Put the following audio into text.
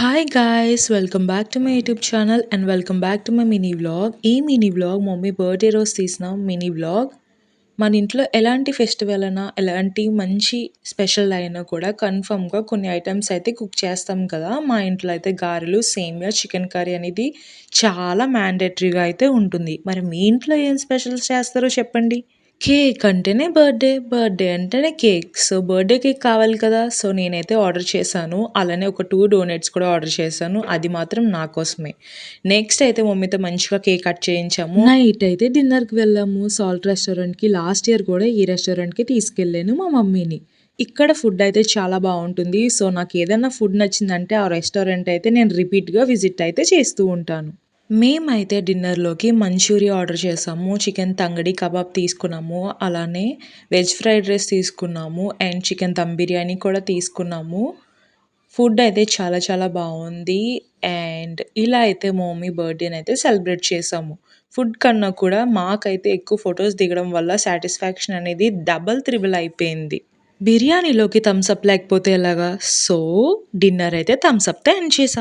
Hi guys! Welcome back to my YouTube channel and welcome back to my mini vlog. ఈ mini vlog mummy birthday రోజు తీసిన mini vlog. మన ఇంట్లో ఎలాంటి festival అయినా, ఎలాంటి మంచి స్పెషల్ అయినా కూడా కన్ఫర్మ్‌గా కొన్ని ఐటెమ్స్ అయితే కుక్ చేస్తాం కదా! మా ఇంట్లో అయితే గారెలు, సేమియా, చికెన్ కర్రీ అనేది చాలా మ్యాండేటరీగా అయితే ఉంటుంది. మరి మీ ఇంట్లో ఏం స్పెషల్స్ చేస్తారో చెప్పండి? కేక్ అంటేనే బర్త్‌డే, బర్త్‌డే అంటేనే కేక్. సో, బర్త్‌డే కేక్ కావాలి కదా! సో, నేనైతే ఆర్డర్ చేశాను. అలానే ఒక 2 డోనట్స్ కూడా ఆర్డర్ చేశాను. అది మాత్రం నా కోసమే. నెక్స్ట్ అయితే మమ్మీతో మంచిగా కేక్ కట్ చేయించాము. నైట్ అయితే డిన్నర్‌కి వెళ్ళాము. సాల్ట్ రెస్టారెంట్‌కి. లాస్ట్ ఇయర్ కూడా ఈ రెస్టారెంట్‌కి తీసుకెళ్ళాను మా మమ్మీని. ఇక్కడ ఫుడ్ అయితే చాలా బావుంటుంది. సో, నాకేదన్నా ఫుడ్ నచ్చిందంటే ఆ రెస్టారెంట్ అయితే నేను రిపీట్‌గా విజిట్ అయితే చేస్తూ ఉంటాను. మేమైతే డిన్నర్‌లోకి మంచూరియా ఆర్డర్ చేసాము. చికెన్ తంగడి కబాబ్ తీసుకున్నాము. అలానే వెజ్ ఫ్రైడ్ రైస్ తీసుకున్నాము. అండ్ చికెన్ దమ్ బిర్యానీ కూడా తీసుకున్నాము. ఫుడ్ అయితే చాలా చాలా బావుంది. అండ్ ఇలా అయితే మా మమ్మీ బర్త్‌డేనైతే సెలబ్రేట్ చేసాము. ఫుడ్ కన్నా కూడా మాకైతే ఎక్కువ ఫోటోస్ దిగడం వల్ల సాటిస్ఫాక్షన్ అనేది డబుల్, త్రిబుల్ అయిపోయింది. బిర్యానీలోకి థమ్స్ అప్ లేకపోతే ఎలాగా? సో, డిన్నర్ అయితే థమ్స్ అప్‌తో ఎండ్ చేసా.